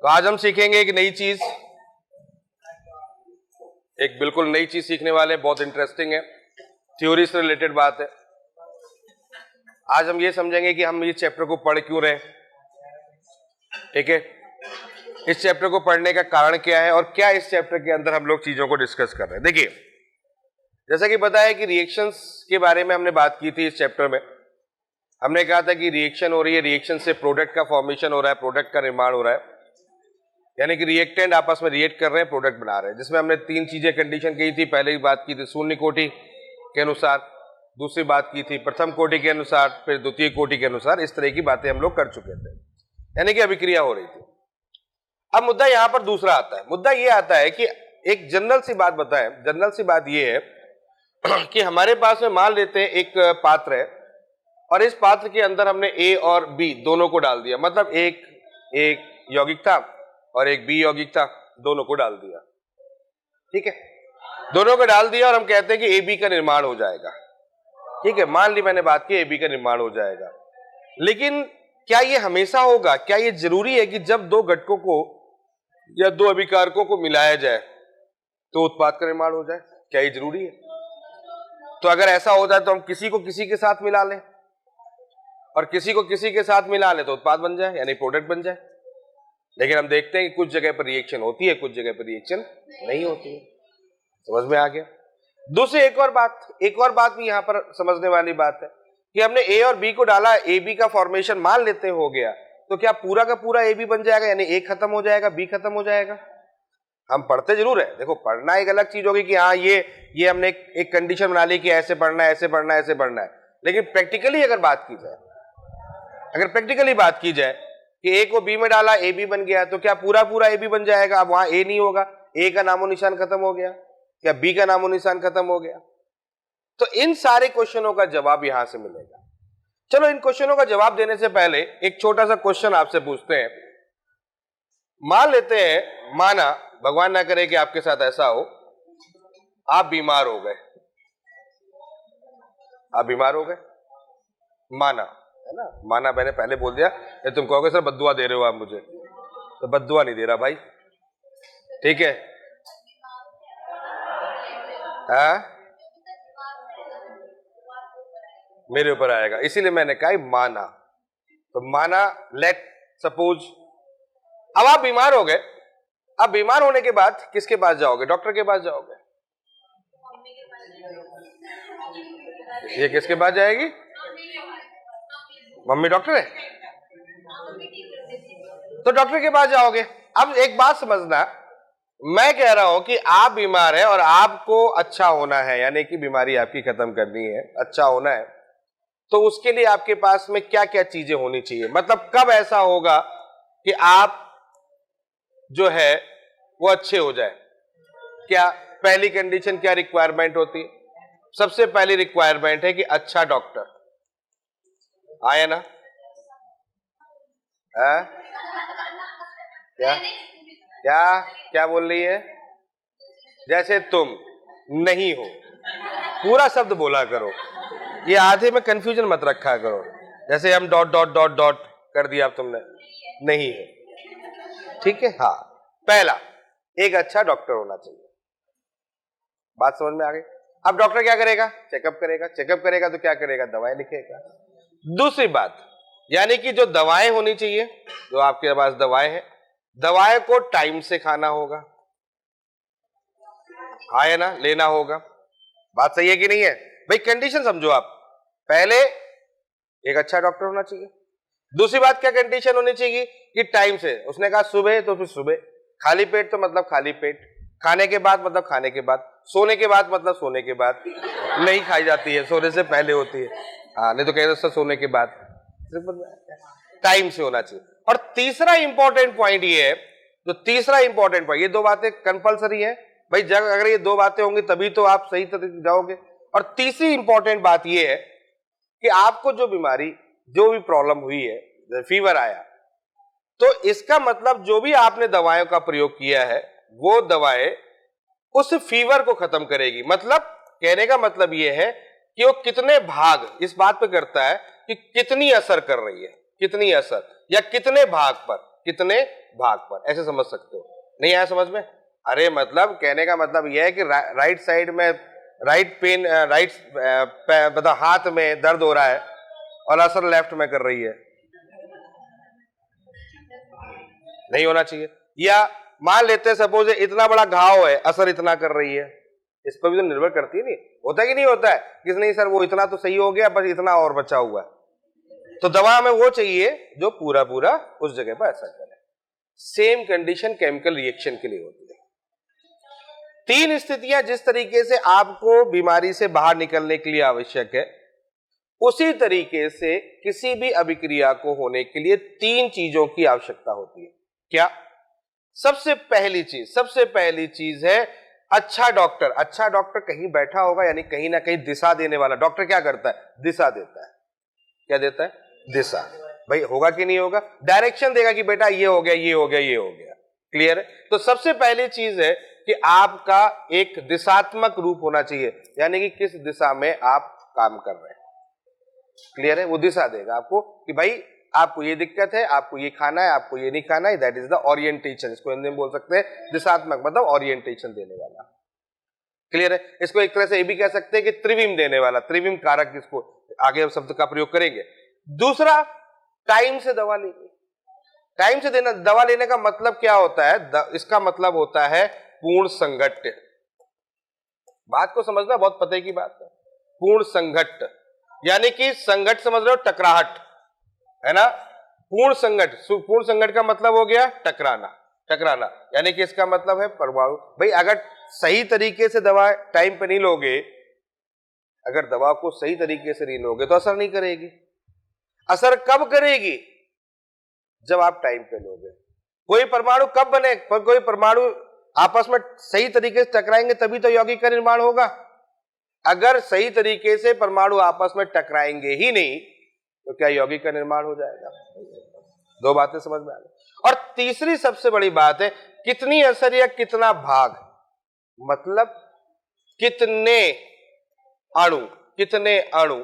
तो आज हम सीखेंगे एक नई चीज, एक बिल्कुल नई चीज सीखने वाले, बहुत इंटरेस्टिंग है, थ्योरी से रिलेटेड बात है। आज हम ये समझेंगे कि हम इस चैप्टर को पढ़ क्यों रहे, ठीक है, इस चैप्टर को पढ़ने का कारण क्या है और क्या इस चैप्टर के अंदर हम लोग चीजों को डिस्कस कर रहे हैं। देखिए, जैसा कि बताया कि रिएक्शंस के बारे में हमने बात की थी इस चैप्टर में। हमने कहा था कि रिएक्शन हो रही है, रिएक्शन से प्रोडक्ट का फॉर्मेशन हो रहा है, प्रोडक्ट का निर्माण हो रहा है, यानी कि रिएक्टेंट आपस में रिएक्ट कर रहे हैं, प्रोडक्ट बना रहे हैं, जिसमें हमने तीन चीजें कंडीशन की थी। पहले ही बात की थी शून्य कोटि के अनुसार, दूसरी बात की थी प्रथम कोटि के अनुसार, फिर द्वितीय कोटि के अनुसार। इस तरह की बातें हम लोग कर चुके थे, यानी कि अभिक्रिया हो रही थी। अब मुद्दा यहां पर दूसरा आता है। मुद्दा यह आता है कि एक जनरल सी बात बताएं। जनरल सी बात यह है कि हमारे पास में मान लेते हैं एक पात्र है और इस पात्र के अंदर हमने ए और बी दोनों को डाल दिया, मतलब एक यौगिक था और एक बी यौगिक था, दोनों को डाल दिया, ठीक है, दोनों को डाल दिया और हम कहते हैं कि ए बी का निर्माण हो जाएगा, ठीक है। मान ली मैंने बात की ए बी का निर्माण हो जाएगा, लेकिन क्या ये हमेशा होगा? क्या ये जरूरी है कि जब दो घटकों को या दो अभिकारकों को मिलाया जाए तो उत्पाद का निर्माण हो जाए? क्या ये जरूरी है? तो अगर ऐसा हो जाए तो हम किसी को किसी के साथ मिला लें और किसी को किसी के साथ मिला लें तो उत्पाद बन जाए, यानी प्रोडक्ट बन जाए। लेकिन हम देखते हैं कि कुछ जगह पर रिएक्शन होती है, कुछ जगह पर रिएक्शन नहीं होती है। समझ में आ गया? दूसरी एक और बात भी यहां पर समझने वाली बात है कि हमने ए और बी को डाला, ए बी का फॉर्मेशन मान लेते हो गया, तो क्या पूरा का पूरा ए बी बन जाएगा, यानी ए खत्म हो जाएगा, बी खत्म हो जाएगा? हम पढ़ते जरूर है, देखो पढ़ना एक अलग चीज होगी कि हाँ ये हमने एक कंडीशन बना ली कि ऐसे पढ़ना है, ऐसे पढ़ना है, ऐसे पढ़ना है। लेकिन प्रैक्टिकली अगर बात की जाए कि ए को बी में डाला, ए बी बन गया, तो क्या पूरा ए बी बन जाएगा? अब वहां ए नहीं होगा, ए का नामो निशान खत्म हो गया, क्या बी का नामो निशान खत्म हो गया? तो इन सारे क्वेश्चनों का जवाब यहां से मिलेगा। चलो, इन क्वेश्चनों का जवाब देने से पहले एक छोटा सा क्वेश्चन आपसे पूछते हैं। मान लेते हैं, माना भगवान ना करे कि आपके साथ ऐसा हो, आप बीमार हो गए, माना, है ना, माना मैंने पहले बोल दिया। ये तुम कहोगे सर बद्दुआ दे रहे हो आप मुझे, तो बद्दुआ नहीं दे रहा भाई, ठीक है। मेरे ऊपर आएगा, इसीलिए मैंने कहा माना। तो माना, लेट सपोज अब आप बीमार हो गए। अब बीमार होने के बाद किसके पास जाओगे? डॉक्टर के पास जाओगे। ये किसके पास जाएगी? मम्मी डॉक्टर है, तो डॉक्टर के पास जाओगे। अब एक बात समझना, मैं कह रहा हूं कि आप बीमार है और आपको अच्छा होना है, यानी कि बीमारी आपकी खत्म करनी है, अच्छा होना है, तो उसके लिए आपके पास में क्या क्या चीजें होनी चाहिए? मतलब कब ऐसा होगा कि आप जो है वो अच्छे हो जाए? क्या पहली कंडीशन, क्या रिक्वायरमेंट होती है? सबसे पहली रिक्वायरमेंट है कि अच्छा डॉक्टर आया ना। क्या बोल रही है? जैसे तुम नहीं हो, पूरा शब्द बोला करो, ये आधे में कंफ्यूजन मत रखा करो। जैसे हम डॉट डॉट डॉट डॉट कर दिया अब तुमने, नहीं है, ठीक है। हाँ, पहला एक अच्छा डॉक्टर होना चाहिए। बात समझ में आ गई? अब डॉक्टर क्या करेगा? चेकअप करेगा तो क्या करेगा? दवाएं लिखेगा। दूसरी बात, यानी कि जो दवाएं होनी चाहिए, जो आपके पास दवाएं हैं, दवाएं को टाइम से खाना होगा, है ना, लेना होगा। बात सही है कि नहीं है भाई? कंडीशन समझो आप। पहले एक अच्छा डॉक्टर होना चाहिए। दूसरी बात क्या कंडीशन होनी चाहिए? कि टाइम से। उसने कहा सुबह तो फिर सुबह, खाली पेट तो मतलब खाली पेट, खाने के बाद मतलब खाने के बाद, सोने के बाद मतलब सोने के बाद। नहीं खाई जाती है, सोने से पहले होती है। हाँ, नहीं तो कहते सर सोने के बाद। टाइम से होना चाहिए। और तीसरा इंपॉर्टेंट पॉइंट ये है, ये दो बातें कंपलसरी है भाई, अगर ये दो बातें होंगी तभी तो आप सही तरीके जाओगे। और तीसरी इंपॉर्टेंट बात ये है कि आपको जो बीमारी, जो भी प्रॉब्लम हुई है, फीवर आया, तो इसका मतलब जो भी आपने दवाओं का प्रयोग किया है वो दवाएं उस फीवर को खत्म करेगी। मतलब कहने का मतलब यह है कि वो कितने भाग इस बात पे करता है कि कितनी असर कर रही है, कितनी असर, या कितने भाग पर, कितने भाग पर, ऐसे समझ सकते हो। नहीं आया समझ में? अरे मतलब कहने का मतलब यह है कि राइट साइड में राइट पेन, मतलब हाथ में दर्द हो रहा है और असर लेफ्ट में कर रही है, नहीं होना चाहिए। या मान लेते हैं सपोज इतना बड़ा घाव है, असर इतना कर रही है, इस पर भी तो निर्भर करती है। नहीं होता कि नहीं होता है कि नहीं सर वो इतना तो सही हो गया, बस इतना और बचा हुआ है, तो दवा हमें वो चाहिए जो पूरा पूरा उस जगह पर असर करे। सेम कंडीशन केमिकल रिएक्शन के लिए होती है। तीन स्थितियां जिस तरीके से आपको बीमारी से बाहर निकलने के लिए आवश्यक है, उसी तरीके से किसी भी अभिक्रिया को होने के लिए तीन चीजों की आवश्यकता होती है। क्या? सबसे पहली चीज है अच्छा डॉक्टर। अच्छा डॉक्टर कहीं बैठा होगा, यानी कहीं ना कहीं दिशा देने वाला। डॉक्टर क्या करता है? दिशा देता है। क्या देता है? दिशा। भाई होगा कि नहीं होगा? डायरेक्शन देगा कि बेटा ये हो गया, ये हो गया, ये हो गया। क्लियर है? तो सबसे पहली चीज है कि आपका एक दिशात्मक रूप होना चाहिए, यानी कि किस दिशा में आप काम कर रहे हैं। क्लियर है? वो दिशा देगा आपको कि भाई आपको ये दिक्कत है, आपको ये खाना है, आपको ये नहीं खाना है। That is the orientation. इसको हिंदी में बोल सकते हैं दिशात्मक, मतलब ओरिएंटेशन देने वाला। क्लियर है? इसको एक तरह से ये भी कह सकते हैं कि त्रिविम देने वाला, त्रिविम कारक, इसको आगे शब्द का प्रयोग करेंगे। दूसरा, टाइम से दवा लेनी। टाइम से देना, दवा लेने का मतलब क्या होता है? इसका मतलब होता है पूर्ण संघट्ट। बात को समझना बहुत पते की बात है। पूर्ण संघट्ट यानी कि संघट्ट समझ रहे हो, टकराहट है ना। पूर्ण संघट्ट का मतलब हो गया टकराना, यानी कि इसका मतलब है परमाणु। भाई अगर सही तरीके से दवा टाइम पे नहीं लोगे, अगर दवा को सही तरीके से नहीं लोगे तो असर नहीं करेगी। असर कब करेगी? जब आप टाइम पे लोगे। कोई परमाणु कब बने? कोई परमाणु आपस में सही तरीके से टकराएंगे तभी तो यौगिक का निर्माण होगा। अगर सही तरीके से परमाणु आपस में टकराएंगे ही नहीं तो क्या यौगिक का निर्माण हो जाएगा? दो बातें समझ में आ गई। और तीसरी सबसे बड़ी बात है कितनी असर या कितना भाग, मतलब कितने अणु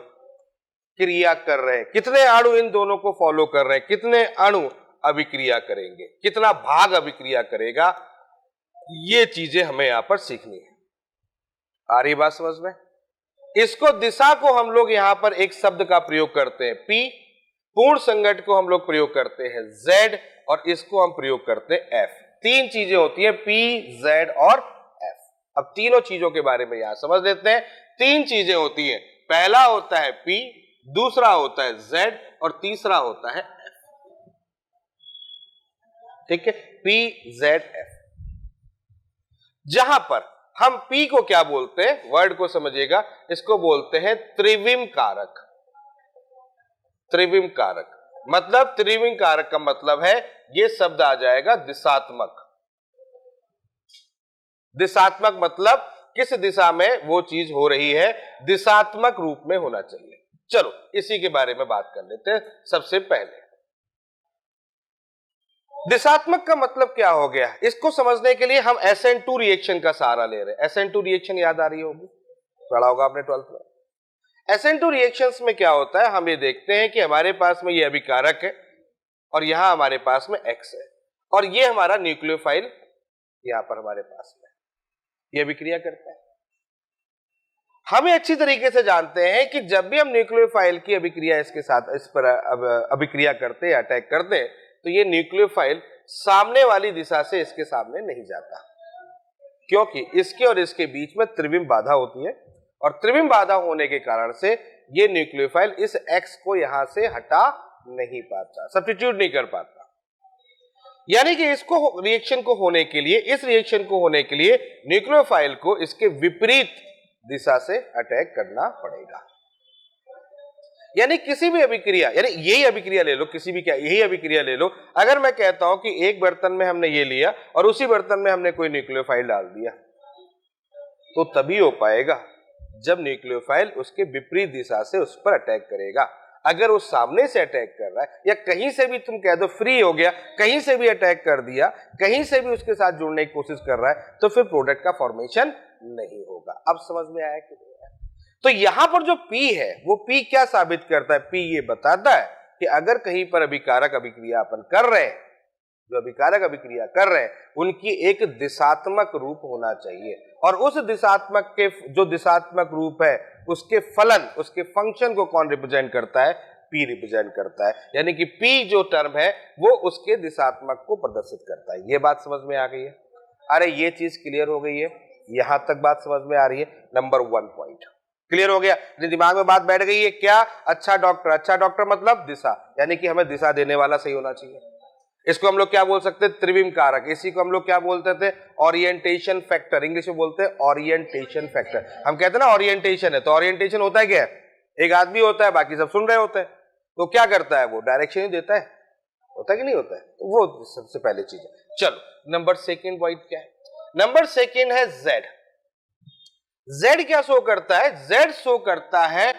क्रिया कर रहे हैं, कितने अणु इन दोनों को फॉलो कर रहे हैं, कितने अणु अभिक्रिया करेंगे, कितना भाग अभिक्रिया करेगा, ये चीजें हमें यहां पर सीखनी है। आ रही बात समझ में? इसको दिशा को हम लोग यहां पर एक शब्द का प्रयोग करते हैं P, पूर्ण संघट्ट को हम लोग प्रयोग करते हैं Z, और इसको हम प्रयोग करते हैं F। तीन चीजें होती हैं P, Z और F। अब तीनों चीजों के बारे में यहां समझ लेते हैं। तीन चीजें होती हैं, पहला होता है P, दूसरा होता है Z और तीसरा होता है F। ठीक है, P, Z, F। जहां पर हम P को क्या बोलते हैं, वर्ड को समझिएगा, इसको बोलते हैं त्रिविम कारक। त्रिविम कारक मतलब, त्रिविम कारक का मतलब है यह शब्द आ जाएगा दिशात्मक। दिशात्मक मतलब किस दिशा में वो चीज हो रही है, दिशात्मक रूप में होना चाहिए। चलो इसी के बारे में बात कर लेते हैं। सबसे पहले दिशात्मक का मतलब क्या हो गया, इसको समझने के लिए हम SN2 रिएक्शन का सहारा ले रहे हैं। SN2 रिएक्शन याद आ रही होगी, पढ़ा होगा आपने 12th में। SN2 रिएक्शंस में क्या होता है, हम ये देखते हैं कि हमारे पास में ये अभिकारक है और यहां हमारे पास में X है, और ये हमारा न्यूक्लियोफाइल यहां पर हमारे पास में ये अभिक्रिया करता है। हमें अच्छी तरीके से जानते हैं कि जब भी हम न्यूक्लियोफाइल की अभिक्रिया इसके साथ इस पर अभिक्रिया करते हैं, अटैक करते हैं, तो ये न्यूक्लियोफाइल सामने वाली दिशा से इसके सामने नहीं जाता, क्योंकि इसके और इसके बीच में त्रिविम बाधा होती है, और त्रिविम बाधा होने के कारण से ये न्यूक्लियोफाइल इस X को यहां से हटा नहीं पाता, सब्स्टिट्यूट नहीं कर पाता। यानी कि इसको रिएक्शन को होने के लिए, इस रिएक्शन को होने के लिए न्यूक्लियोफाइल को इसके विपरीत दिशा से अटैक करना पड़ेगा। यानी किसी भी अभिक्रिया, यानी यही अभिक्रिया ले लो, किसी भी क्या यही अभिक्रिया ले लो, अगर मैं कहता हूं कि एक बर्तन में हमने ये लिया और उसी बर्तन में हमने कोई न्यूक्लियोफाइल डाल दिया, तो तभी हो पाएगा जब न्यूक्लियोफाइल उसके विपरीत दिशा से उस पर अटैक करेगा। अगर वो सामने से अटैक कर रहा है या कहीं से भी तुम कह दो फ्री हो गया, कहीं से भी अटैक कर दिया, कहीं से भी उसके साथ जुड़ने की कोशिश कर रहा है, तो फिर प्रोडक्ट का फॉर्मेशन नहीं होगा। अब समझ में आया कि नहीं आया? तो यहां पर जो P है वो P क्या साबित करता है? P ये बताता है कि अगर कहीं पर अभिकारक अभिक्रिया अपन कर रहे हैं जो अभिकारक अभिक्रिया कर रहे हैं उनकी एक दिशात्मक रूप होना चाहिए, और उस दिशात्मक के जो दिशात्मक रूप है उसके फलन, उसके फंक्शन को कौन रिप्रेजेंट करता है? P रिप्रेजेंट करता है, यानी कि P जो टर्म है वो उसके दिशात्मक को प्रदर्शित करता है। ये बात समझ में आ गई है? अरे ये चीज क्लियर हो गई है, यहां तक बात समझ में आ रही है। नंबर 1 पॉइंट क्लियर हो गया, दिमाग में बात बैठ गई है क्या? अच्छा डॉक्टर, अच्छा डॉक्टर मतलब दिशा, यानी कि हमें दिशा देने वाला सही होना चाहिए। इसको हम लोग क्या बोल सकते हैं? त्रिविम कारक। इसी को हम लोग क्या बोलते थे? ओरिएंटेशन फैक्टर, इंग्लिश में बोलते हैं ओरिएंटेशन फैक्टर। हम कहते हैं ना ओरिएंटेशन है, तो ओरिएंटेशन होता है क्या? एक आदमी होता है, बाकी सब सुन रहे होते हैं, तो क्या करता है? वो डायरेक्शन ही देता है, होता है कि नहीं होता है? तो वो सबसे पहले चीज है। चलो नंबर 2 पॉइंट क्या है? नंबर 2 है Z। Z क्या शो करता है? Z शो करता है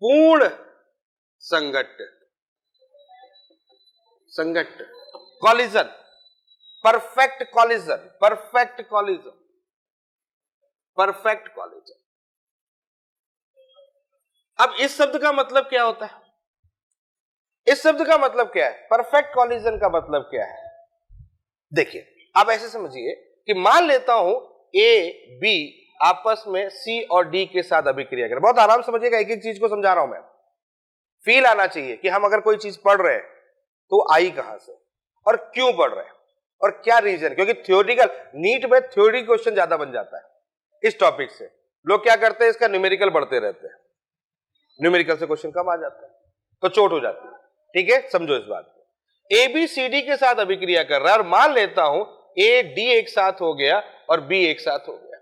पूर्ण संघट्ट, संघट्ट, collision, perfect collision, perfect collision, perfect collision. अब इस शब्द का मतलब क्या होता है? इस शब्द का मतलब क्या है? परफेक्ट कॉलिजन का मतलब क्या है? देखिए अब ऐसे समझिए कि मान लेता हूं A B आपस में C और D के साथ अभिक्रिया करें। बहुत आराम समझिएगा, एक एक चीज को समझा रहा हूं मैं। फील आना चाहिए कि हम अगर कोई चीज पढ़ रहे हैं तो आई कहां से और क्यों पढ़ रहे हैं और क्या रीजन, क्योंकि थ्योरेटिकल नीट में थ्योरी क्वेश्चन ज्यादा बन जाता है इस टॉपिक से। लोग क्या करते हैं? इसका न्यूमेरिकल पढ़ते रहते हैं, न्यूमेरिकल से क्वेश्चन कम आ जाता है तो चोट हो जाती है। ठीक है, समझो इस बात को। ए बी सी डी के साथ अभिक्रिया कर रहा है और मान लेता हूं ए डी एक साथ हो गया और बी एक साथ हो गया,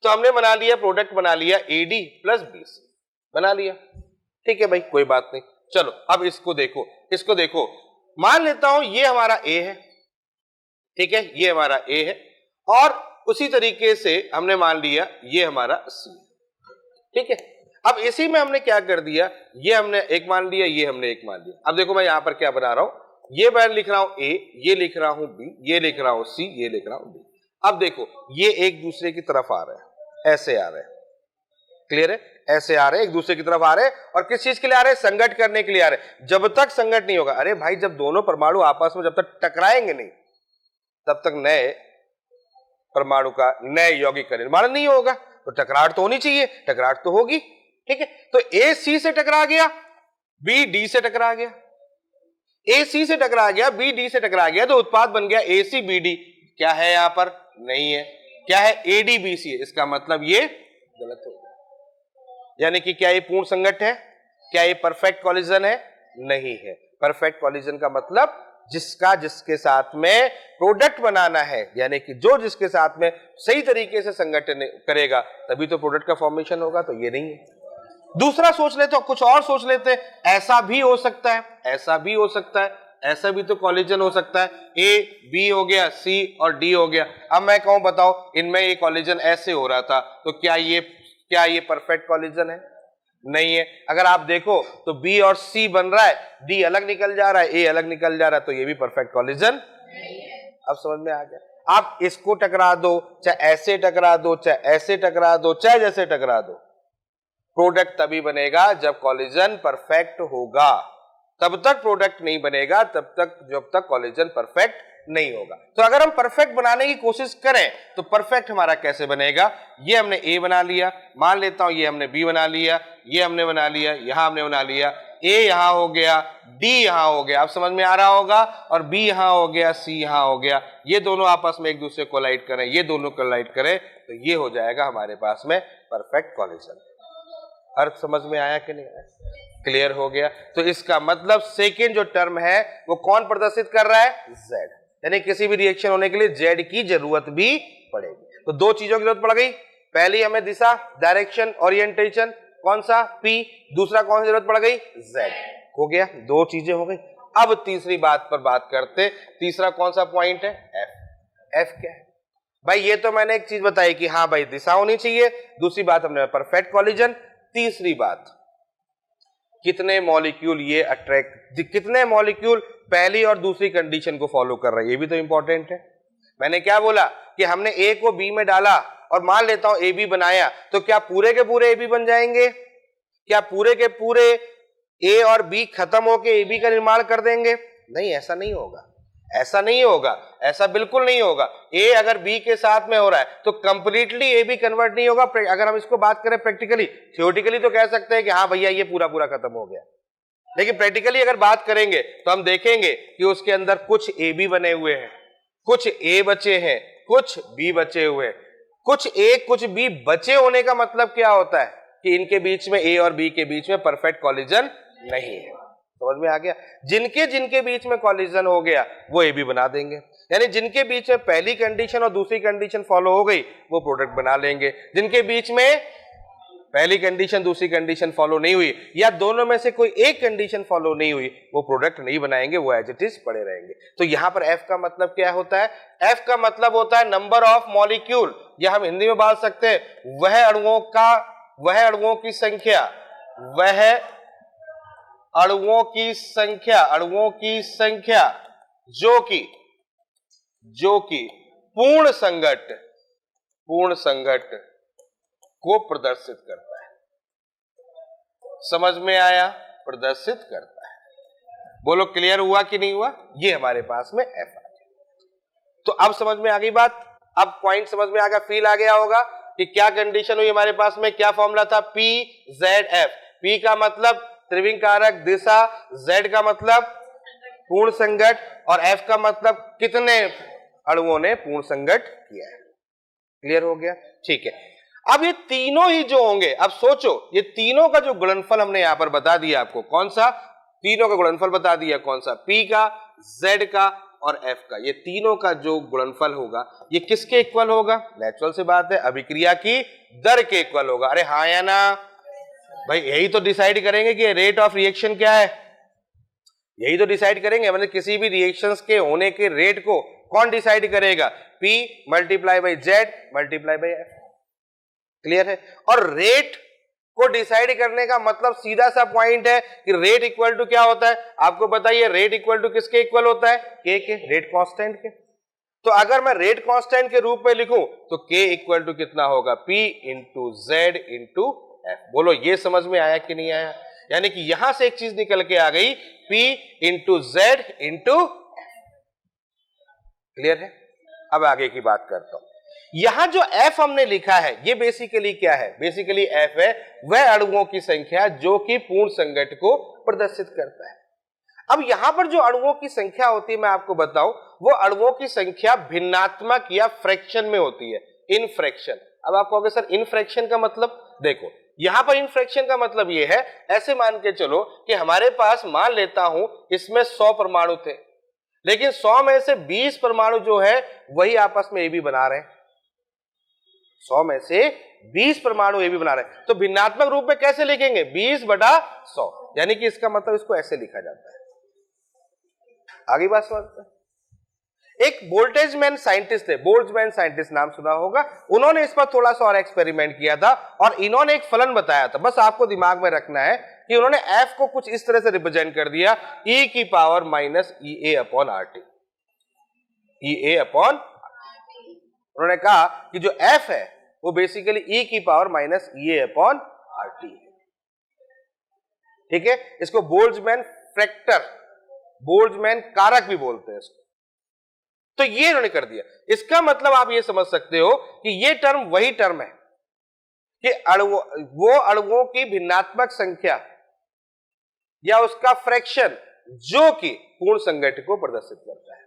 तो हमने बना लिया प्रोडक्ट, बना लिया A D plus B C, बना लिया। ठीक है भाई, कोई बात नहीं। चलो अब इसको देखो, इसको देखो। मान लेता हूं ये हमारा ए है, ठीक है, ये हमारा ए है, और उसी तरीके से हमने मान लिया ये हमारा सी। ठीक है, अब इसी में हमने क्या कर दिया? ये हमने एक मान लिया, ये हमने एक मान लिया। अब देखो मैं यहां पर क्या बना रहा हूं, ये मैं लिख रहा हूं ए, ये लिख रहा हूं बी, ये लिख रहा हूं सी, ये लिख रहा हूं डी। अब देखो ये एक दूसरे की तरफ आ रहे हैं, ऐसे आ रहे हैं, क्लियर है? ऐसे आ रहे हैं, एक दूसरे की तरफ आ रहे हैं, और किस चीज के लिए आ रहे हैं? संघट करने के लिए आ रहे हैं। जब तक संघट नहीं होगा, अरे भाई जब दोनों परमाणु आपस में जब तक टकराएंगे नहीं तब तक नए परमाणु का, नए यौगिक का निर्माण नहीं होगा। तो टकराहट तो होनी चाहिए, टकराहट तो होगी। ठीक है, तो ए सी से टकरा गया, बी डी से टकरा गया, ए सी से टकरा गया, बी डी से टकरा गया, तो उत्पाद बन गया ए सी बी डी। क्या है यहां पर? नहीं है। क्या है? ए डी बी सी है। इसका मतलब ये गलत हो गया, यानी कि क्या ये पूर्ण संघट्ट है? क्या ये परफेक्ट कॉलिजन है? नहीं है। परफेक्ट कॉलिजन का मतलब जिसका जिसके साथ में प्रोडक्ट बनाना है, यानी कि जो जिसके साथ में सही तरीके से संगठन करेगा तभी तो प्रोडक्ट का फॉर्मेशन होगा, तो ये नहीं है। दूसरा सोच लेते, कुछ और सोच लेते, ऐसा भी हो सकता है, ऐसा भी हो सकता है, ऐसा भी तो कॉलिजन हो सकता है। ए बी हो गया, सी और डी हो गया। अब मैं कहूं बताओ इनमें ये कॉलिजन ऐसे हो रहा था, तो क्या ये परफेक्ट कॉलिजन है? नहीं है। अगर आप देखो तो बी और सी बन रहा है, डी अलग निकल जा रहा है, ए अलग निकल जा रहा है, तो ये भी परफेक्ट कॉलिजन नहीं है। अब समझ में आ गया? आप इसको टकरा दो, चाहे ऐसे टकरा दो, चाहे ऐसे टकरा दो, चाहे जैसे टकरा दो, प्रोडक्ट तभी बनेगा जब कॉलिजन परफेक्ट होगा। तब तक प्रोडक्ट नहीं बनेगा तब तक जब तक कॉलिजन परफेक्ट नहीं होगा। तो अगर हम परफेक्ट बनाने की कोशिश करें तो परफेक्ट हमारा कैसे बनेगा? ये हमने ए बना लिया, मान लेता हूं ये हमने बी बना लिया, ये हमने बना लिया, यहां हमने बना लिया, ए यहां हो गया, डी यहां हो गया, आप समझ में आ रहा होगा, और बी यहां हो गया, सी यहां हो गया। ये दोनों आपस में एक दूसरे को कोलाइड करें, ये दोनों कोलाइड करें, तो ये हो जाएगा हमारे पास में परफेक्ट कॉलिजन। अर्थ समझ में आया कि नहीं आया? क्लियर हो गया? तो इसका मतलब सेकेंड जो टर्म है वो कौन प्रदर्शित कर रहा है? Z, यानी किसी भी रिएक्शन होने के लिए Z की जरूरत भी पड़ेगी। तो दो चीजों की जरूरत पड़ गई, पहली हमें दिशा, डायरेक्शन, ओरिएंटेशन, कौन सा? P। दूसरा कौन सी जरूरत पड़ गई? Z। हो गया, दो चीजें हो गई। अब तीसरी बात पर बात करते, तीसरा कौन सा पॉइंट है? F। F क्या है भाई? ये तो मैंने एक चीज बताई कि हाँ भाई दिशा होनी चाहिए, दूसरी बात हमने परफेक्ट कॉलिजन, तीसरी बात कितने मॉलिक्यूल ये अट्रैक्ट, कितने मॉलिक्यूल पहली और दूसरी कंडीशन को फॉलो कर रहे हैं, ये भी तो इंपॉर्टेंट है। मैंने क्या बोला कि हमने ए को बी में डाला और मान लेता हूं ए बी बनाया, तो क्या पूरे के पूरे ए बी बन जाएंगे? क्या पूरे के पूरे ए और बी खत्म होकर ए बी का निर्माण कर देंगे? नहीं, ऐसा नहीं होगा। ऐसा नहीं होगा, ऐसा बिल्कुल नहीं होगा। ए अगर बी के साथ में हो रहा है तो कंप्लीटली ए बी कन्वर्ट नहीं होगा। अगर हम इसको बात करें प्रैक्टिकली, थियोरेटिकली तो कह सकते हैं कि हाँ भैया ये पूरा पूरा खत्म हो गया, लेकिन प्रैक्टिकली अगर बात करेंगे तो हम देखेंगे कि उसके अंदर कुछ ए बी बने हुए हैं, कुछ ए बचे हैं, कुछ बी बचे हुए हैं। कुछ ए कुछ बी बचे होने का मतलब क्या होता है कि इनके बीच में, ए और बी के बीच में परफेक्ट कॉलिजन नहीं है। समझ में आ गया? जिनके जिनके बीच में कॉलिजन हो गया वो ए बी बना देंगे, यानी जिनके बीच में पहली कंडीशन और दूसरी कंडीशन फॉलो हो गई वो प्रोडक्ट बना लेंगे। जिनके बीच में पहली कंडीशन दूसरी कंडीशन फॉलो नहीं हुई या दोनों में से कोई एक कंडीशन फॉलो नहीं हुई वो प्रोडक्ट नहीं बनाएंगे, वो एज इट इज पड़े रहेंगे। तो यहां पर एफ का मतलब क्या होता है? एफ का मतलब होता है नंबर ऑफ मॉलिक्यूल, या हम हिंदी में बात सकते हैं वह अणुओं की संख्या, वह अणुओं की संख्या जो कि पूर्ण संघट को प्रदर्शित करता है। समझ में आया? प्रदर्शित करता है। बोलो क्लियर हुआ कि नहीं हुआ? ये हमारे पास में एफ आ गया। तो अब समझ में आ गई बात, अब पॉइंट समझ में आ गया, फील आ गया होगा कि क्या कंडीशन हुई हमारे पास में, क्या फॉर्मूला था, पी जेड एफ। पी का मतलब त्रिविम कारक दिशा, जेड का मतलब पूर्ण संघट और एफ का मतलब कितने अणुओं ने पूर्ण संघट किया है। क्लियर हो गया? ठीक है। अब ये तीनों ही जो होंगे, अब सोचो ये तीनों का जो गुणनफल हमने यहां पर बता दिया आपको, कौन सा? तीनों का गुणनफल बता दिया, कौन सा? पी का, जेड का और एफ का। ये तीनों का जो गुणनफल होगा ये किसके इक्वल होगा? नेचुरल सी बात है, अभिक्रिया की दर के इक्वल होगा। अरे हाँ या ना भाई? यही तो डिसाइड करेंगे कि रेट ऑफ रिएक्शन क्या है, यही तो डिसाइड करेंगे। मतलब किसी भी रिएक्शंस के होने के रेट को कौन डिसाइड करेगा? P multiply by Z multiply by F. Clear है? और रेट को डिसाइड करने का मतलब सीधा सा पॉइंट है कि रेट इक्वल टू क्या होता है? आपको बताइए, रेट इक्वल टू किसके इक्वल होता है? K के, रेट कांस्टेंट के। तो अगर मैं रेट कांस्टेंट के रूप में लिखूं तो K इक्वल टू कितना होगा? P into Z into F. बोलो ये समझ में आया कि नहीं आया? यानी कि यहां से एक चीज निकल के आ गई, P into Z into F. Clear है? अब आगे की बात करता हूं। यहां जो F हमने लिखा है ये बेसिकली क्या है? बेसिकली F है वह अणुओं की संख्या जो कि पूर्ण संघट को प्रदर्शित करता है। अब यहां पर जो अणुओं की संख्या होती है मैं आपको बताऊं, वो अणुओं की संख्या भिन्नात्मक या फ्रैक्शन में होती है, इन फ्रैक्शन। अब आप कहोगे सर इन फ्रैक्शन का मतलब? देखो यहां पर इन फ्रैक्शन का मतलब ये है, ऐसे मान के चलो कि हमारे पास, मान लेता हूं इसमें 100 परमाणु थे, लेकिन 100 में से 20 परमाणु जो है वही आपस में ए बी बना रहे हैं। 100 में से 20 परमाणु ए बी बना रहे हैं, तो भिन्नात्मक रूप में कैसे लिखेंगे? 20/100, यानी कि इसका मतलब इसको ऐसे लिखा जाता है। आगे बात समझते हैं। एक बोल्टेजमैन साइंटिस्ट है, बोल्ट्जमैन साइंटिस्ट नाम सुना होगा, उन्होंने इस पर थोड़ा सा और एक्सपेरिमेंट किया था और इन्होंने एक फलन बताया था। बस आपको दिमाग में रखना है कि उन्होंने एफ को कुछ इस तरह से रिप्रेजेंट कर दिया, ई की पावर माइनस ई ए अपॉन आर टी। ई ए अपॉन, उन्होंने कहा कि जो एफ है वो बेसिकली ई की पावर माइनस ई ए अपॉन आर टी है। ठीक है? इसको बोल्ट्जमैन फैक्टर, बोल्ट्जमैन कारक भी बोलते हैं इसको। तो ये इन्होंने कर दिया। इसका मतलब आप ये समझ सकते हो कि ये टर्म वही टर्म है कि वो अणुओं की भिन्नात्मक संख्या या उसका फ्रैक्शन जो कि पूर्ण संघट को प्रदर्शित करता है।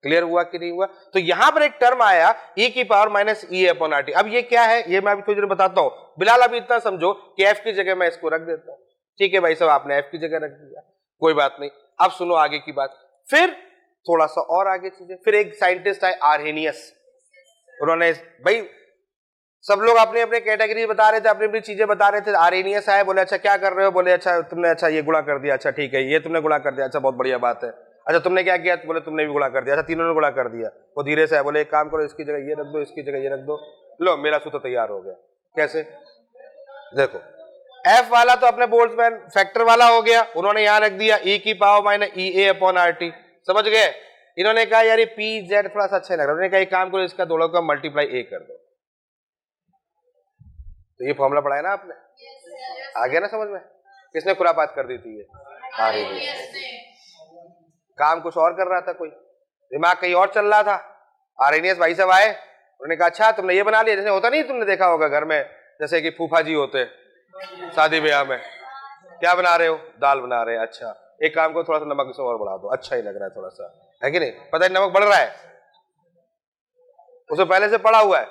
क्लियर हुआ कि नहीं हुआ? तो यहां पर एक टर्म आया ई की पावर माइनस ई अपॉन आर टी। अब ये क्या है ये मैं अभी थोड़ी देर बताता हूं। बिलाल अभी इतना समझो कि एफ की जगह मैं इसको रख देता हूं। ठीक है भाई साहब, आपने एफ की जगह रख दिया, कोई बात नहीं। अब सुनो आगे की बात, फिर थोड़ा सा और आगे चीजें। फिर एक साइंटिस्ट आए आर्हेनियस, उन्होंने, भाई सब लोग अपने अपने कैटेगरी बता रहे थे, अपनी अपनी चीजें बता रहे थे। आर्हेनियस आए, बोले अच्छा क्या कर रहे हो? बोले अच्छा तुमने, अच्छा ये गुणा कर दिया, अच्छा ठीक है, ये तुमने गुणा कर दिया, अच्छा बहुत बढ़िया बात है। अच्छा तुमने क्या किया? बोले तुमने भी गुणा कर दिया, अच्छा तीनों ने गुणा कर दिया। वो धीरे से आए, बोले एक काम करो, इसकी जगह ये रख दो, इसकी जगह ये रख दो, लो मेरा सूत्र तैयार हो गया। कैसे? देखो एफ वाला तो अपने बोल्ट्जमैन फैक्टर वाला हो गया, उन्होंने यहां रख दिया ई की पावर माइनस ई ए अपॉन आर टी। समझ गए? इन्होंने कहा यार पी जेड थोड़ा सा अच्छा लग रहा है, उन्होंने कहा एक काम करो, इसका दोनों का मल्टीप्लाई ए कर दो। तो ये फॉर्मूला पढ़ा है ना आपने? आ गया ना समझ में? किसने खुरापात कर दी थी? ये काम कुछ और कर रहा था कोई। दिमाग कहीं और चल रहा था। आर्हेनियस भाई साहब आए, उन्होंने कहा अच्छा तुमने ये बना लिया, जैसे होता नहीं, तुमने देखा होगा घर में, जैसे कि फूफा जी होते शादी ब्याह में, क्या बना रहे हो, दाल बना रहे हैं, अच्छा एक काम को थोड़ा सा नमक इसमें और बढ़ा दो, अच्छा ही लग रहा है थोड़ा सा, है कि नहीं, पता नहीं नमक बढ़ रहा है, उसे पहले से पड़ा हुआ है,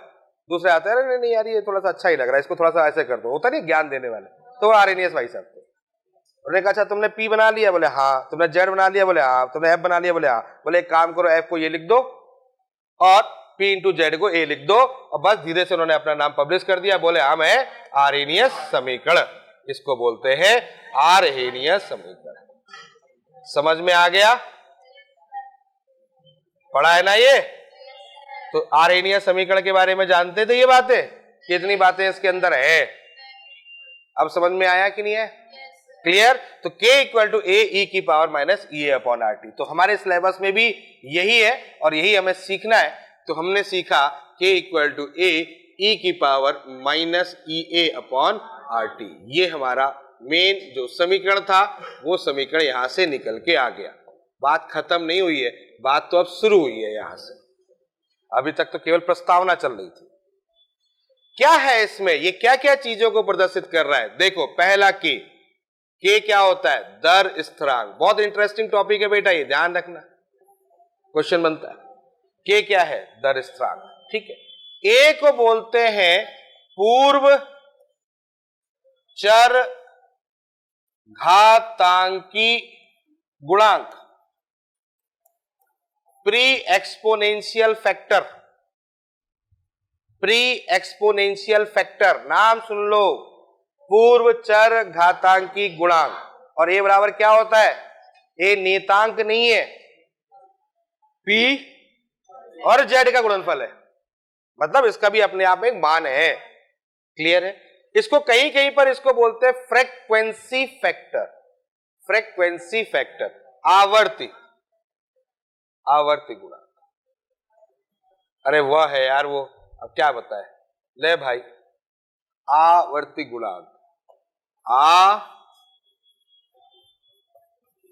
दूसरे आते हैं नहीं नहीं यार ये थोड़ा सा अच्छा ही लग रहा है, इसको थोड़ा सा ऐसे कर दो, होता नहीं ज्ञान देने वाले, तो वो आर्हेनियस भाई साहब थे। उन्होंने कहा अच्छा तुमने पी बना लिया, बोले हाँ, तुमने जेड बना लिया, बोले हाँ, तुमने एफ बना लिया, बोले हाँ, बोले एक काम करो एफ को ये लिख दो और पी इंटू जेड को ए लिख दो, और बस धीरे से उन्होंने अपना नाम पब्लिश कर दिया, बोले हम है आर्हेनियस समीकरण, इसको बोलते हैं आर्हेनियस समीकरण। समझ में आ गया, पढ़ा है ना ये, तो आर्हेनियस समीकरण के बारे में जानते थे ये बातें, कितनी बातें इसके अंदर है, अब समझ में आया कि नहीं है, क्लियर। तो k इक्वल टू ए ई की पावर माइनस ई ए अपॉन आर टी, तो हमारे सिलेबस में भी यही है और यही हमें सीखना है। तो हमने सीखा k इक्वल टू ए ई की पावर माइनस ई ए अपॉन आर टी, ये हमारा मेन जो समीकरण था वो समीकरण यहां से निकल के आ गया। बात खत्म नहीं हुई है, बात तो अब शुरू हुई है यहां से, अभी तक तो केवल प्रस्तावना चल रही थी। क्या है इसमें, ये क्या क्या चीजों को प्रदर्शित कर रहा है, देखो पहला k क्या होता है, दर स्थिरांक, बहुत इंटरेस्टिंग टॉपिक है बेटा, ये ध्यान रखना, क्वेश्चन बनता है। k क्या है, दर स्थिरांक, ठीक है। a को बोलते हैं पूर्व चर घातांकी गुणांक, pre exponential factor, pre exponential factor, नाम सुन लो, पूर्व चर घातांकी गुणांक। और ए बराबर क्या होता है, ए नियतांक नहीं है, p और z का गुणनफल है, मतलब इसका भी अपने आप में एक मान है, क्लियर है। इसको कहीं कहीं पर इसको बोलते हैं फ्रीक्वेंसी फैक्टर, फ्रीक्वेंसी फैक्टर, आवर्ती, आवर्ती गुणांक, अरे वह है यार वो, अब क्या बताए, ले भाई, आवर्ती गुणांक,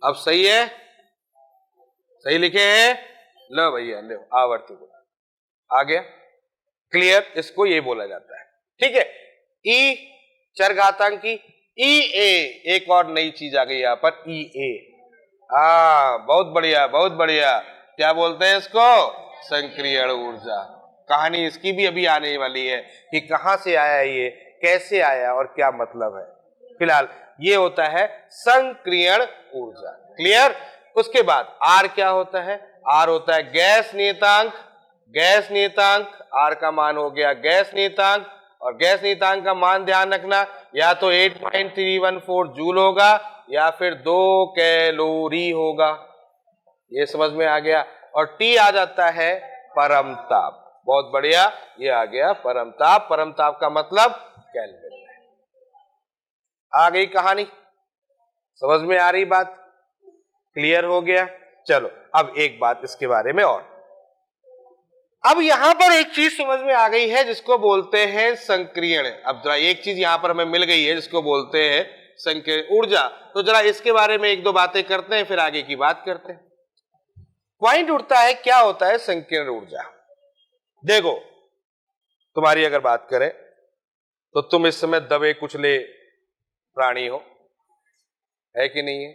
अब सही है, सही लिखे हैं, लो भैया लो, आवर्ती गुणांक आ गया, क्लियर, इसको ये बोला जाता है, ठीक है। ई चरघातांकी, ई ए, एक और नई चीज आ गई यहां पर, ई ए, बहुत बढ़िया बहुत बढ़िया, क्या बोलते हैं इसको, संक्रियण ऊर्जा। कहानी इसकी भी अभी आने वाली है कि कहां से आया ये, कैसे आया और क्या मतलब है, फिलहाल ये होता है संक्रियण ऊर्जा, क्लियर। उसके बाद आर क्या होता है, आर होता है गैस नियतांक, गैस नियतांक, आर का मान हो गया गैस नियतांक, और गैस नियतांक का मान ध्यान रखना, या तो 8.314 जूल होगा या फिर 2 कैलोरी होगा, ये समझ में आ गया। और टी आ जाता है परमताप, बहुत बढ़िया, ये आ गया परमताप, परमताप का मतलब केल्विन है। आ गई कहानी, समझ में आ रही बात, क्लियर हो गया। चलो अब एक बात इसके बारे में और, अब यहां पर एक चीज समझ में आ गई है जिसको बोलते हैं संक्रियण। अब जरा एक चीज यहां पर हमें मिल गई है जिसको बोलते हैं संक्रियण ऊर्जा, तो जरा इसके बारे में एक दो बातें करते हैं, फिर आगे की बात करते हैं। पॉइंट उठता है क्या होता है संक्रियण ऊर्जा। देखो तुम्हारी अगर बात करें तो तुम इस समय दबे कुचले प्राणी हो, है कि नहीं है,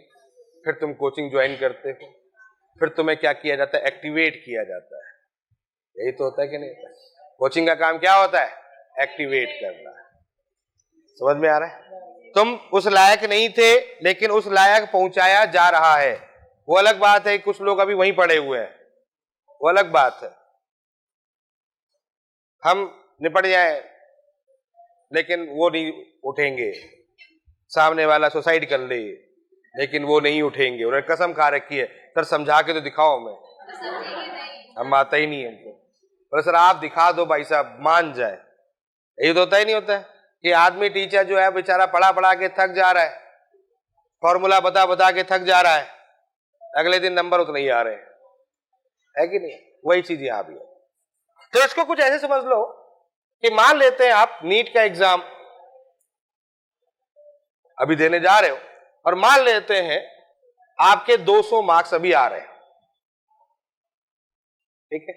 फिर तुम कोचिंग ज्वाइन करते हो, फिर तुम्हें क्या किया जाता है, एक्टिवेट किया जाता है, यही तो होता है कि नहीं होता है? कोचिंग का काम क्या होता है, एक्टिवेट करना है, समझ में आ रहा है। तुम उस लायक नहीं थे लेकिन उस लायक पहुंचाया जा रहा है, वो अलग बात है, कुछ लोग अभी वहीं पड़े हुए हैं, वो अलग बात है। हम निपट जाए लेकिन वो नहीं उठेंगे, सामने वाला सुसाइड कर ले लेकिन वो नहीं उठेंगे, उन्होंने कसम खा रखी है, सर समझा के तो दिखाओ हमें, हम आता ही नहीं है हमको, पर सर आप दिखा दो भाई साहब मान जाए, यही तो होता ही नहीं होता है कि आदमी टीचर जो है बेचारा पढ़ा पढ़ा के थक जा रहा है, फॉर्मूला बता बता के थक जा रहा है, अगले दिन नंबर उतने ही आ रहे हैं, है कि नहीं, वही चीज यहां भी है। तो इसको कुछ ऐसे समझ लो कि मान लेते हैं आप नीट का एग्जाम अभी देने जा रहे हो, और मान लेते हैं आपके 200 मार्क्स अभी आ रहे हैं, ठीक है।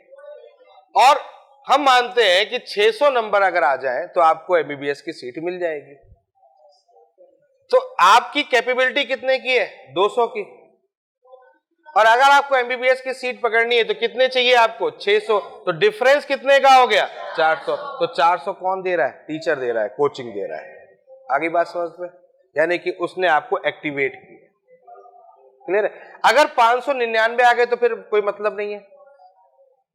और हम मानते हैं कि 600 नंबर अगर आ जाए तो आपको एमबीबीएस की सीट मिल जाएगी। तो आपकी कैपेबिलिटी कितने की है? 200 की। और अगर आपको एमबीबीएस की सीट पकड़नी है तो कितने चाहिए आपको? 600। तो डिफरेंस कितने का हो गया? 400। तो 400 कौन दे रहा है? टीचर दे रहा है, कोचिंग दे रहा है। आगे बात समझ में? यानी कि उसने आपको एक्टिवेट किया। क्लियर है? अगर 599 आ गए तो फिर कोई मतलब नहीं है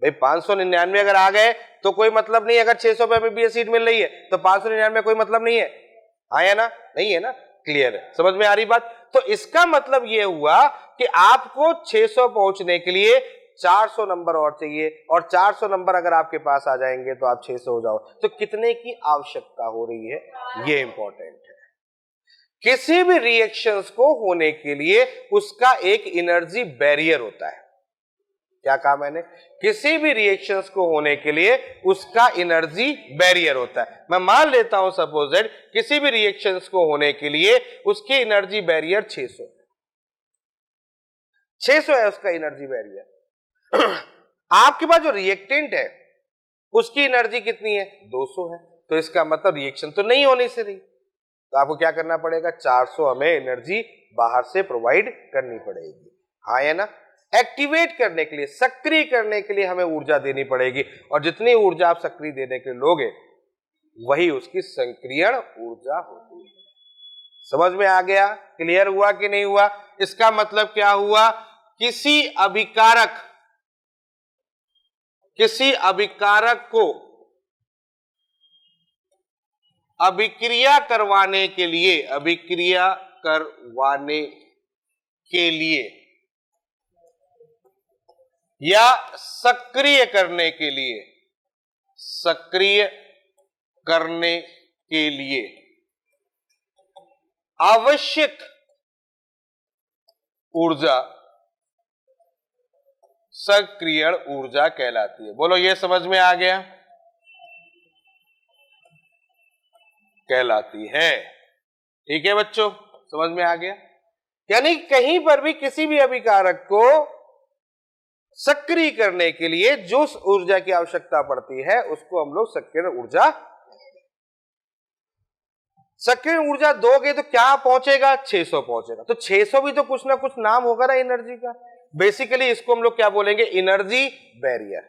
भाई। 599 अगर आ गए तो कोई मतलब नहीं है। अगर 600 पे एमबीबीएस सीट मिल रही है तो 599 कोई मतलब नहीं है। हाँ या ना? नहीं है ना? क्लियर है? समझ में आ रही बात? तो इसका मतलब यह हुआ कि आपको 600 पहुंचने के लिए 400 नंबर और चाहिए, और 400 नंबर अगर आपके पास आ जाएंगे तो आप 600 हो जाओ। तो कितने की आवश्यकता हो रही है, यह इंपॉर्टेंट है। किसी भी रिएक्शंस को होने के लिए उसका एक एनर्जी बैरियर होता है। क्या कहा मैंने? किसी भी रिएक्शंस को होने के लिए उसका एनर्जी बैरियर होता है। मैं मान लेता हूं सपोजेड किसी भी रिएक्शंस को होने के लिए उसकी एनर्जी बैरियर 600 है उसका एनर्जी बैरियर। आपके पास जो रिएक्टेंट है उसकी एनर्जी कितनी है? 200 है। तो इसका मतलब रिएक्शन तो नहीं होने से रही। तो आपको क्या करना पड़ेगा? 400 हमें एनर्जी बाहर से प्रोवाइड करनी पड़ेगी। हाँ या ना? एक्टिवेट करने के लिए, सक्रिय करने के लिए हमें ऊर्जा देनी पड़ेगी, और जितनी ऊर्जा आप सक्रिय देने के लिए लोगे वही उसकी संक्रियण ऊर्जा होती है। समझ में आ गया? क्लियर हुआ कि नहीं हुआ? इसका मतलब क्या हुआ? किसी अभिकारक को अभिक्रिया करवाने के लिए या सक्रिय करने के लिए आवश्यक ऊर्जा सक्रियण ऊर्जा कहलाती है। बोलो, ये समझ में आ गया? कहलाती है। ठीक है बच्चों, समझ में आ गया? यानी कहीं पर भी किसी भी अभिकारक को सक्रिय करने के लिए जो ऊर्जा की आवश्यकता पड़ती है उसको हम लोग सक्रियण ऊर्जा दोगे तो क्या पहुंचेगा? 600 पहुंचेगा। तो 600 भी तो कुछ ना कुछ नाम होगा ना एनर्जी का। बेसिकली इसको हम लोग क्या बोलेंगे? Energy barrier.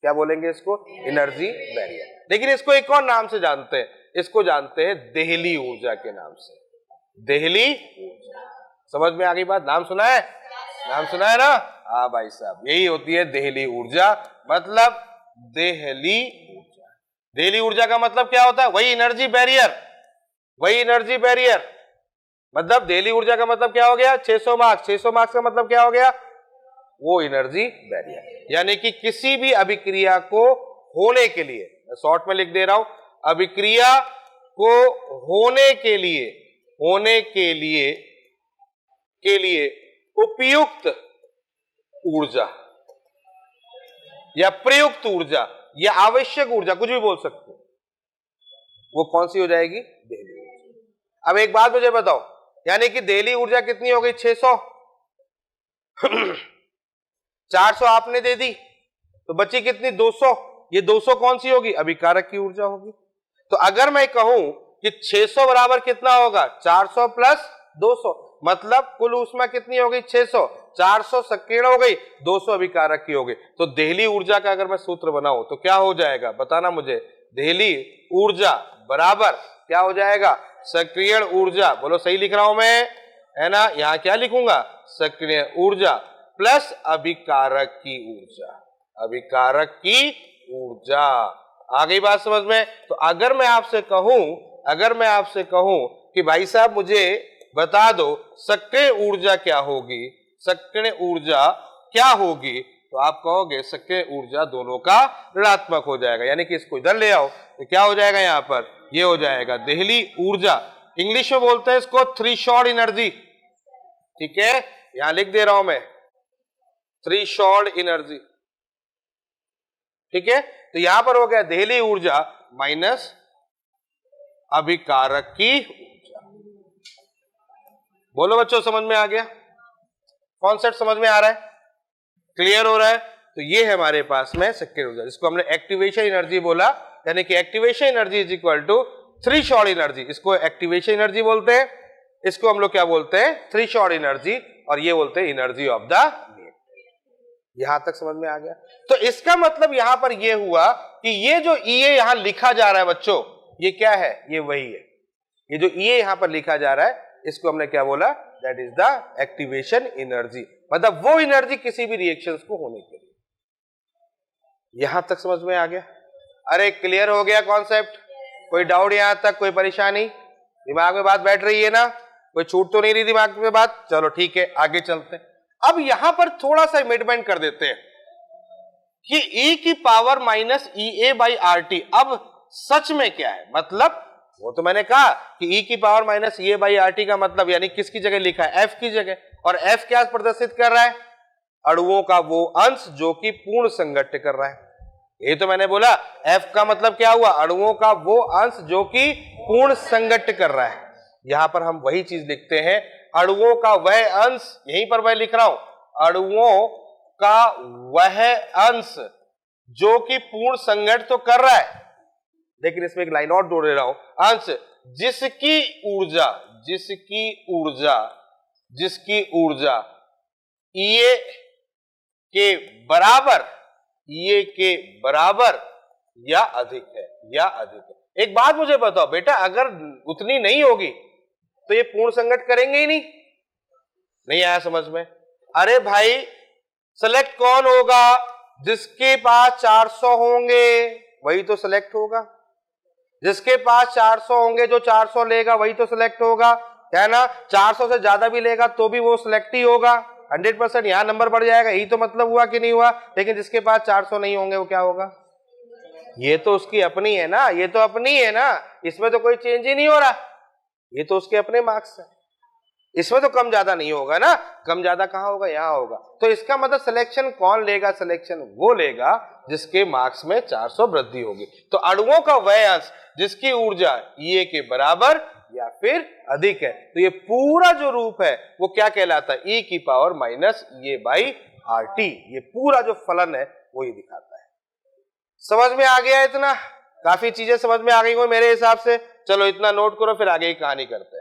क्या बोलेंगे इसको? Energy barrier. लेकिन इसको एक और नाम से जानते हैं, इसको जानते हैं देहली ऊर्जा के नाम से। देहली ऊर्जा। समझ में आ गई बात? नाम सुना है? नाम सुना है ना? हाँ भाई साहब, यही होती है देहली ऊर्जा। मतलब देहली ऊर्जा, देहली ऊर्जा का मतलब क्या होता है? वही एनर्जी बैरियर। मतलब देहली ऊर्जा का मतलब क्या हो गया? 600 मार्क्स। 600 मार्क्स का मतलब क्या हो गया? वो एनर्जी बैरियर। यानी कि किसी भी अभिक्रिया को होने के लिए, शॉर्ट में लिख दे रहा हूं, अभिक्रिया को होने के लिए उपयुक्त ऊर्जा या प्रयुक्त ऊर्जा या आवश्यक ऊर्जा, कुछ भी बोल सकते हो, वो कौन सी हो जाएगी? देहली ऊर्जा। अब एक बात मुझे बताओ, यानी कि देहली ऊर्जा कितनी हो गई? 600। 400 आपने दे दी तो बची कितनी? 200। ये 200 कौन सी होगी? अभिकारक की ऊर्जा होगी। तो अगर मैं कहूं कि 600 बराबर कितना होगा? 400 प्लस 200, मतलब कुल ऊष्मा कितनी हो गई? 600। 400 सक्रियण हो गई, 200 अभिकारक की हो गई। तो देहली ऊर्जा का अगर मैं सूत्र बनाऊं तो क्या हो जाएगा? बताना मुझे। देहली ऊर्जा बराबर क्या हो जाएगा? सक्रियण ऊर्जा। बोलो, सही लिख रहा हूं मैं, है ना? यहां क्या लिखूंगा? सक्रिय ऊर्जा प्लस अभिकारक की ऊर्जा। अभिकारक की ऊर्जा। आ गई बात समझ में? तो अगर मैं आपसे कहूं कि भाई साहब मुझे बता दो सक्रिय ऊर्जा क्या होगी, सक्रिय ऊर्जा क्या होगी, तो आप कहोगे सक्रिय ऊर्जा दोनों का ऋणात्मक हो जाएगा। यानी कि इसको इधर ले आओ तो क्या हो जाएगा? यहां पर ये हो जाएगा देहली ऊर्जा। इंग्लिश में बोलते हैं इसको थ्रेशोल्ड एनर्जी। ठीक है, यहां लिख दे रहा हूं मैं, थ्रेशोल्ड एनर्जी। ठीक है, तो यहां पर हो गया देहली ऊर्जा माइनस अभिकारक की ऊर्जा। बोलो बच्चों, समझ में आ गया? कॉन्सेप्ट समझ में आ रहा है? क्लियर हो रहा है? तो ये है हमारे पास में सेकेंड ऊर्जा, इसको हमने एक्टिवेशन एनर्जी बोला, यानी कि activation energy is equal to threshold energy. इसको एक्टिवेशन एनर्जी बोलते हैं, इसको हम लोग क्या बोलते हैं, थ्रेशोल्ड एनर्जी, और ये बोलते हैं एनर्जी ऑफ द रिएक्टर। यहां तक समझ में आ गया? तो इसका मतलब यहां पर ये हुआ कि ये जो EA यहां लिखा जा रहा है बच्चों, ये क्या है, ये वही है। ये जो EA यहां पर लिखा जा रहा है, इसको हमने क्या बोला, that is the activation energy, मतलब वो एनर्जी किसी भी रिएक्शंस को होने के लिए। यहां तक समझ में आ गया? अरे क्लियर हो गया कॉन्सेप्ट? कोई डाउट यहां तक, कोई परेशानी? दिमाग में बात बैठ रही है ना? कोई छूट तो नहीं रही दिमाग में बात? चलो ठीक है, आगे चलते हैं। अब यहां पर थोड़ा सा अमेंडमेंट कर देते हैं कि E की power minus EA by RT अब सच में क्या है, मतलब वो तो मैंने कहा कि E की power minus EA by RT का मतलब यानी किसकी जगह लिखा है, F की जगह, और F क्या प्रदर्शित कर रहा है, अणुओं का वो अंश जो कि पूर्ण संगठित कर रहा है। ये तो मैंने बोला F का मतलब क्या हुआ, अणुओं का वो अंश जो कि पूर्ण संगठित कर रहा है। यहां पर हम वही चीज लिखते हैं, अणुओं का वह अंश, यहीं पर मैं लिख रहा हूं, अणुओं का वह अंश जो कि पूर्ण संगठित तो कर रहा है, लेकिन इसमें एक लाइन और जोड़ दे रहा हूं, अंश जिसकी ऊर्जा EA के बराबर या अधिक है। एक बात मुझे बताओ बेटा, अगर उतनी नहीं होगी तो ये पूर्ण संगठन करेंगे ही नहीं आया समझ में? अरे भाई सेलेक्ट कौन होगा, जिसके पास 400 होंगे वही तो सेलेक्ट होगा, जिसके पास 400 होंगे, जो 400 लेगा वही तो सिलेक्ट होगा, है ना? 400 से ज्यादा भी लेगा तो भी वो सिलेक्ट ही होगा, 100% यहां नंबर बढ़ जाएगा, यही तो मतलब हुआ कि नहीं हुआ? लेकिन जिसके पास 400 नहीं होंगे वो क्या होगा? ये तो उसकी अपनी है ना, ये तो अपनी है ना, इसमें तो कोई चेंज ही नहीं हो रहा, ये तो उसके अपने मार्क्स है, इसमें तो कम ज्यादा नहीं होगा ना, कम ज्यादा कहां होगा, यहां होगा। तो इसका मतलब सिलेक्शन कौन लेगा, सिलेक्शन वो लेगा जिसके मार्क्स में 400 वृद्धि होगी। तो अणुओं का वह अंश जिसकी ऊर्जा EA के बराबर या फिर अधिक है, तो ये पूरा जो रूप है वो क्या कहलाता है, E की power minus EA by RT। ये पूरा जो फलन है वो ये दिखाता है। समझ में आ गया? इतना काफी चीजें समझ में आ गई हो मेरे हिसाब से। चलो इतना नोट करो, फिर आगे की कहानी करते हैं।